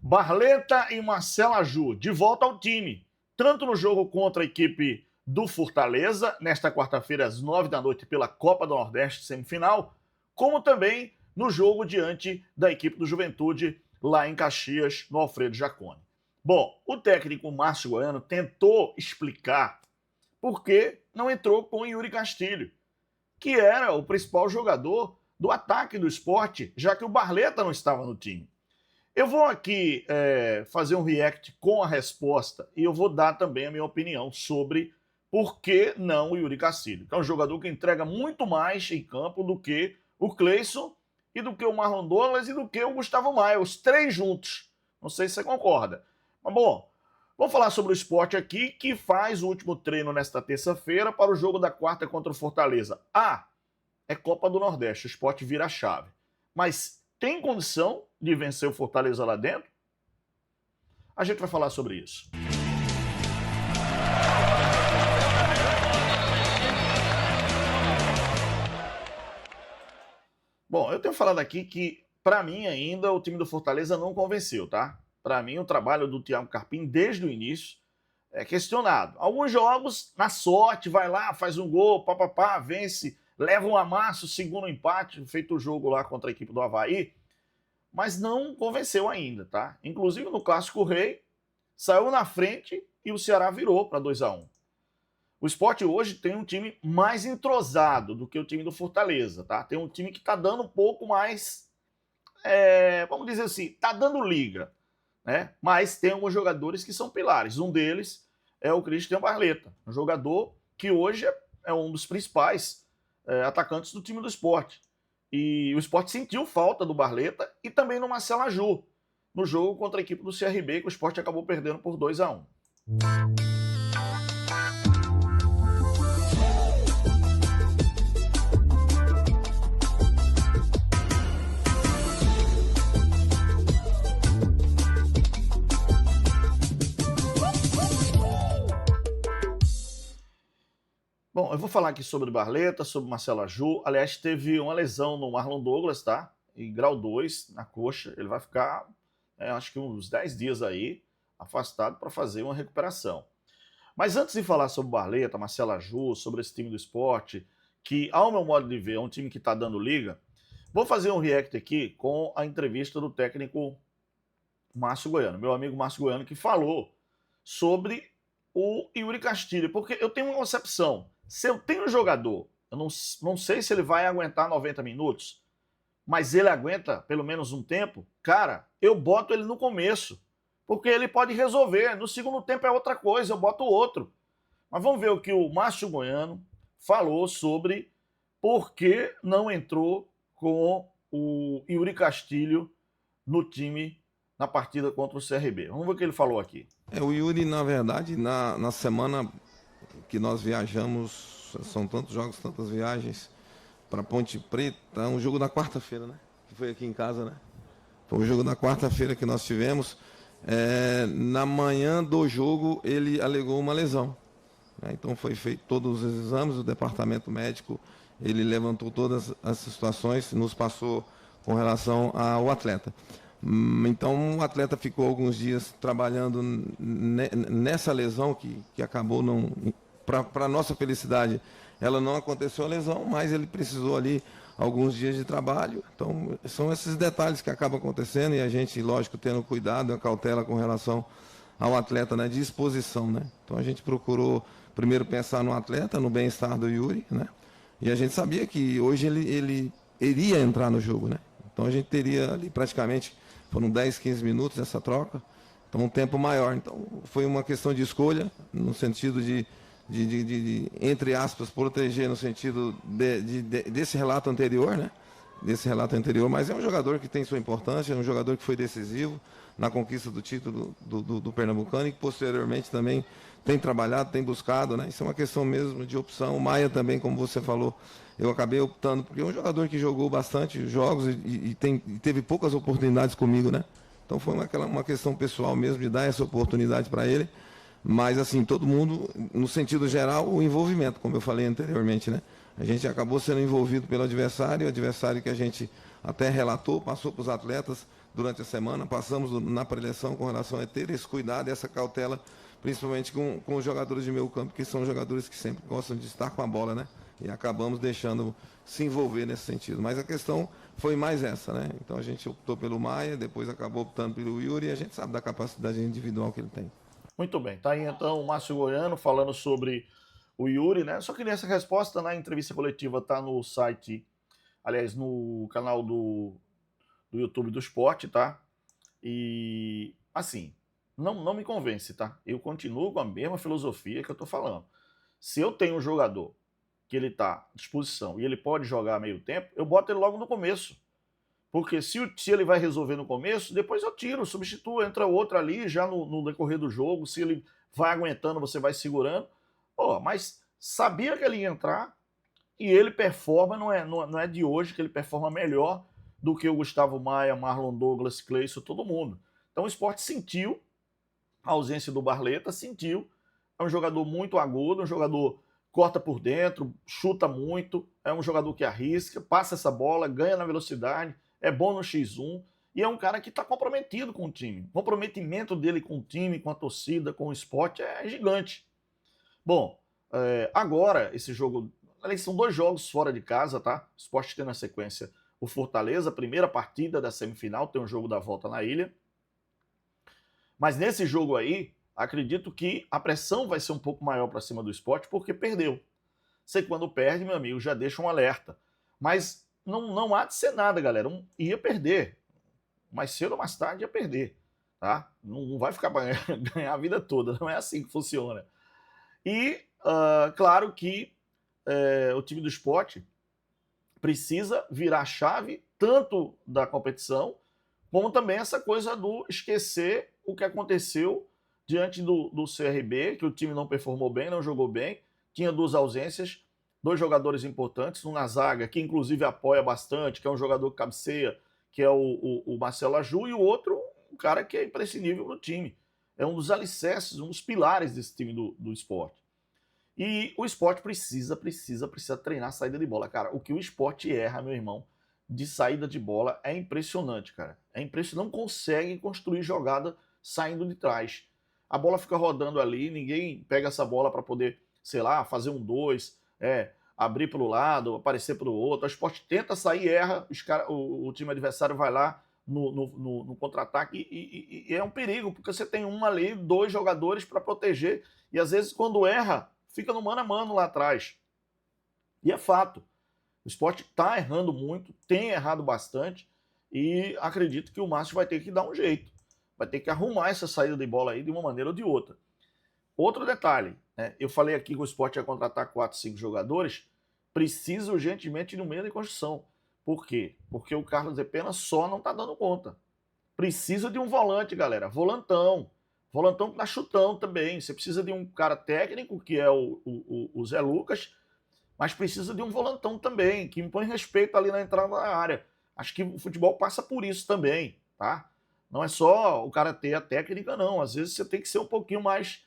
Barleta e Marcelo Aju, de volta ao time, tanto no jogo contra a equipe do Fortaleza, nesta quarta-feira às 9 da noite pela Copa do Nordeste semifinal, como também no jogo diante da equipe do Juventude lá em Caxias, no Alfredo Jaconi. Bom, o técnico Márcio Goiano tentou explicar por que não entrou com o Yuri Castilho, que era o principal jogador do ataque do Sport, já que o Barleta não estava no time. Eu vou aqui fazer um react com a resposta e eu vou dar também a minha opinião sobre por que não o Yuri Castilho, que é um jogador que entrega muito mais em campo do que o Cleison e do que o Marlon Douglas e do que o Gustavo Maia, os três juntos. Não sei se você concorda. Mas bom, vamos falar sobre o Sport aqui, que faz o último treino nesta terça-feira para o jogo da quarta contra o Fortaleza. É Copa do Nordeste, o Sport vira a chave. Mas tem condição de vencer o Fortaleza lá dentro? A gente vai falar sobre isso. Bom, eu tenho falado aqui que, para mim ainda, o time do Fortaleza não convenceu, tá? Para mim, o trabalho do Thiago Carpim, desde o início, é questionado. Alguns jogos, na sorte, vai lá, faz um gol, papapá, vence, leva um amasso, segundo empate, feito o jogo lá contra a equipe do Avaí, mas não convenceu ainda, tá? Inclusive no Clássico Rei, saiu na frente e o Ceará virou para 2-1. O Sport hoje tem um time mais entrosado do que o time do Fortaleza, tá? Tem um time que tá dando um pouco mais, vamos dizer assim, tá dando liga, né? Mas tem alguns jogadores que são pilares. Um deles é o Christian Barleta, um jogador que hoje é um dos principais atacantes do time do Sport. E o Sport sentiu falta do Barleta e também no Marcelo Aju, no jogo contra a equipe do CRB, que o Sport acabou perdendo por 2-1. Bom, eu vou falar aqui sobre o Barleta, sobre o Marcelo Aju. Aliás, teve uma lesão no Marlon Douglas, tá? Em grau 2, na coxa. Ele vai ficar, acho que uns 10 dias aí, afastado para fazer uma recuperação. Mas antes de falar sobre o Barleta, Marcelo Aju, sobre esse time do Sport, que, ao meu modo de ver, é um time que está dando liga, vou fazer um react aqui com a entrevista do técnico Márcio Goiano, meu amigo Márcio Goiano, que falou sobre o Yuri Castilho, porque eu tenho uma concepção. Se eu tenho um jogador, eu não sei se ele vai aguentar 90 minutos, mas ele aguenta pelo menos um tempo, cara, eu boto ele no começo, porque ele pode resolver. No segundo tempo é outra coisa, eu boto outro. Mas vamos ver o que o Márcio Goiano falou sobre por que não entrou com o Yuri Castilho no time na partida contra o CRB. Vamos ver o que ele falou aqui. O Yuri, na verdade, na semana que nós viajamos, são tantos jogos, tantas viagens, para Ponte Preta, um jogo da quarta-feira, né? Que foi aqui em casa, né? Foi um jogo da quarta-feira que nós tivemos. Na manhã do jogo, ele alegou uma lesão, né? Então foi feito todos os exames, o departamento médico, ele levantou todas as situações, nos passou com relação ao atleta. Então o atleta ficou alguns dias trabalhando nessa lesão que acabou não... Para nossa felicidade, ela não aconteceu a lesão, mas ele precisou ali alguns dias de trabalho. Então são esses detalhes que acabam acontecendo e a gente, lógico, tendo cuidado, a cautela com relação ao atleta, né, de exposição, né? Então a gente procurou primeiro pensar no atleta, no bem-estar do Yuri, né? E a gente sabia que hoje ele iria entrar no jogo, né? Então a gente teria ali praticamente... Foram 10, 15 minutos essa troca, então um tempo maior. Então foi uma questão de escolha, no sentido de entre aspas, proteger no sentido desse relato anterior, né? Desse relato anterior, mas é um jogador que tem sua importância, é um jogador que foi decisivo na conquista do título do Pernambucano e que posteriormente também tem trabalhado, tem buscado, né? Isso é uma questão mesmo de opção. O Maia também, como você falou, eu acabei optando, porque é um jogador que jogou bastante jogos e teve poucas oportunidades comigo, né? Então foi uma questão pessoal mesmo de dar essa oportunidade para ele. Mas, assim, todo mundo, no sentido geral, o envolvimento, como eu falei anteriormente, né? A gente acabou sendo envolvido pelo adversário, o adversário que a gente até relatou, passou para os atletas, durante a semana, passamos na preleção com relação a ter esse cuidado e essa cautela, principalmente com os jogadores de meio campo, que são jogadores que sempre gostam de estar com a bola, né? E acabamos deixando se envolver nesse sentido. Mas a questão foi mais essa, né? Então a gente optou pelo Maia, depois acabou optando pelo Yuri, e a gente sabe da capacidade individual que ele tem. Muito bem, tá aí então o Márcio Goiano falando sobre o Yuri, né? Só que nessa resposta na entrevista coletiva tá no site, aliás, no canal do YouTube do Sport, tá? E assim, não me convence, tá? Eu continuo com a mesma filosofia que eu tô falando. Se eu tenho um jogador que ele tá à disposição e ele pode jogar meio tempo, eu boto ele logo no começo. Porque se ele vai resolver no começo, depois eu tiro, substituo, entra outro ali já no decorrer do jogo. Se ele vai aguentando, você vai segurando. Pô, mas sabia que ele ia entrar e ele performa, não é de hoje que ele performa melhor do que o Gustavo Maia, Marlon Douglas, Cleison, todo mundo. Então o Sport sentiu a ausência do Barleta, sentiu. É um jogador muito agudo, um jogador corta por dentro, chuta muito, é um jogador que arrisca, passa essa bola, ganha na velocidade, é bom no X1 e é um cara que está comprometido com o time. O comprometimento dele com o time, com a torcida, com o Sport é gigante. Bom, agora esse jogo, aliás, são 2 jogos fora de casa, tá? O Sport tem na sequência o Fortaleza, primeira partida da semifinal, tem um jogo da volta na ilha. Mas nesse jogo aí, acredito que a pressão vai ser um pouco maior para cima do Sport porque perdeu. Você quando perde, meu amigo, já deixa um alerta. Mas não há de ser nada, galera. Ia perder. Mais cedo ou mais tarde ia perder. Tá? Não vai ficar para ganhar a vida toda. Não é assim que funciona. E, claro que o time do Sport precisa virar a chave tanto da competição, como também essa coisa do esquecer o que aconteceu diante do CRB, que o time não performou bem, não jogou bem, tinha 2 ausências, 2 jogadores importantes, um na zaga, que inclusive apoia bastante, que é um jogador que cabeceia, que é o Marcelo Aju, e o outro, um cara que é imprescindível no time. É um dos alicerces, um dos pilares desse time do Sport. E o Sport precisa treinar a saída de bola. Cara, o que o Sport erra, meu irmão, de saída de bola é impressionante, cara. É impressionante, não consegue construir jogada saindo de trás. A bola fica rodando ali, ninguém pega essa bola para poder, sei lá, fazer um 2, abrir para o lado, aparecer para o outro. O Sport tenta sair, erra, o time adversário vai lá no contra-ataque e é um perigo, porque você tem um ali, 2 jogadores para proteger, e às vezes quando erra, fica no mano a mano lá atrás. E é fato. O Sport está errando muito, tem errado bastante, e acredito que o Márcio vai ter que dar um jeito. Vai ter que arrumar essa saída de bola aí de uma maneira ou de outra. Outro detalhe, né? Eu falei aqui que o Sport ia contratar 4, 5 jogadores, precisa urgentemente no meio da construção. Por quê? Porque o Carlos de Pena só não está dando conta. Precisa de um volante, galera. Volantão. Volantão que dá chutão também. Você precisa de um cara técnico, que é o Zé Lucas, mas precisa de um volantão também, que impõe respeito ali na entrada da área. Acho que o futebol passa por isso também, tá? Não é só o cara ter a técnica, não. Às vezes você tem que ser um pouquinho mais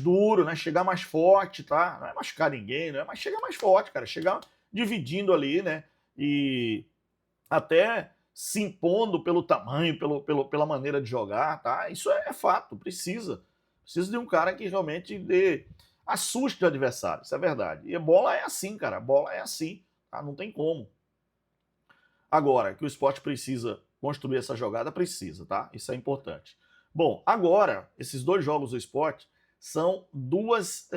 duro, né? Chegar mais forte, tá? Não é machucar ninguém, né? Mas chegar mais forte, cara. Chegar dividindo ali, né? E até se impondo pelo tamanho, pela maneira de jogar, tá? Isso é fato, precisa. Precisa de um cara que realmente assuste o adversário, isso é verdade. E a bola é assim, cara, a bola é assim, tá? Não tem como. Agora, que o Sport precisa construir essa jogada, precisa, tá? Isso é importante. Bom, agora, esses 2 jogos do Sport são 2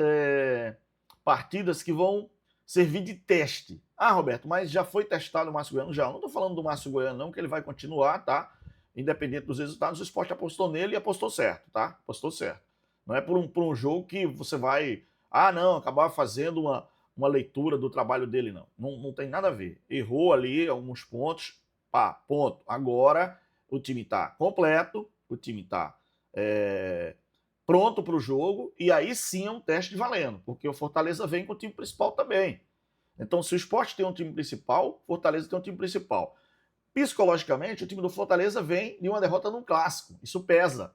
partidas que vão servir de teste. Ah, Roberto, mas já foi testado o Márcio Goiano? Já. Eu não estou falando do Márcio Goiano, não, que ele vai continuar, tá? Independente dos resultados, o Sport apostou nele e apostou certo, tá? Apostou certo. Não é por um jogo que você vai, não, acabar fazendo uma leitura do trabalho dele, não. Não tem nada a ver. Errou ali alguns pontos, ponto. Agora o time está completo, o time está pronto para o jogo, e aí sim é um teste valendo, porque o Fortaleza vem com o time principal também. Então, se o Sport tem um time principal, o Fortaleza tem um time principal. Psicologicamente, o time do Fortaleza vem de uma derrota num clássico. Isso pesa.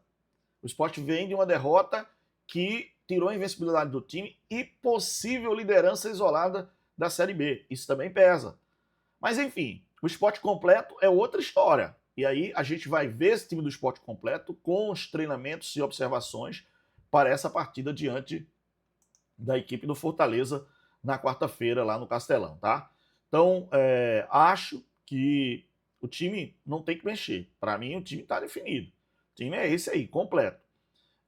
O Sport vem de uma derrota que tirou a invencibilidade do time e possível liderança isolada da Série B. Isso também pesa. Mas, enfim, o Sport completo é outra história. E aí a gente vai ver esse time do Sport completo com os treinamentos e observações para essa partida diante da equipe do Fortaleza na quarta-feira lá no Castelão, tá? Então, acho que o time não tem que mexer. Para mim, o time está definido. O time é esse aí, completo.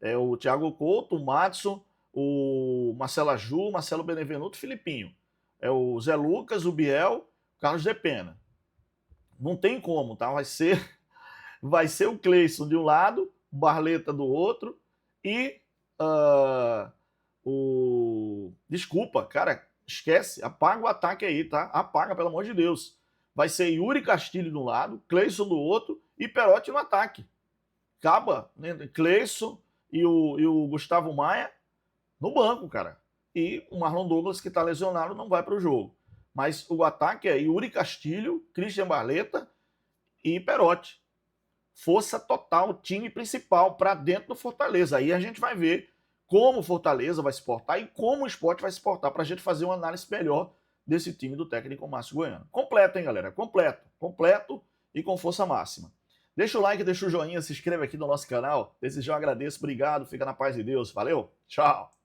É o Thiago Couto, o Madison, o Marcelo Aju, o Marcelo Benevenuto, o Filipinho. É o Zé Lucas, o Biel, o Carlos de Pena. Não tem como, tá? Vai ser o Cleison de um lado, o Barleta do outro e Desculpa, cara, esquece, apaga o ataque aí, tá? Apaga, pelo amor de Deus. Vai ser Yuri Castilho de um lado, Cleison do outro e Perotti no ataque. Acaba, né? Cleison e o Gustavo Maia no banco, cara. E o Marlon Douglas, que tá lesionado, não vai para o jogo. Mas o ataque é Yuri Castilho, Christian Barleta e Perotti. Força total, time principal para dentro do Fortaleza. Aí a gente vai ver como o Fortaleza vai se portar e como o Sport vai se portar para a gente fazer uma análise melhor desse time do técnico Márcio Goiano. Completo, hein, galera? Completo. Completo e com força máxima. Deixa o like, deixa o joinha, se inscreve aqui no nosso canal. Desde já eu agradeço, obrigado, fica na paz de Deus. Valeu, tchau.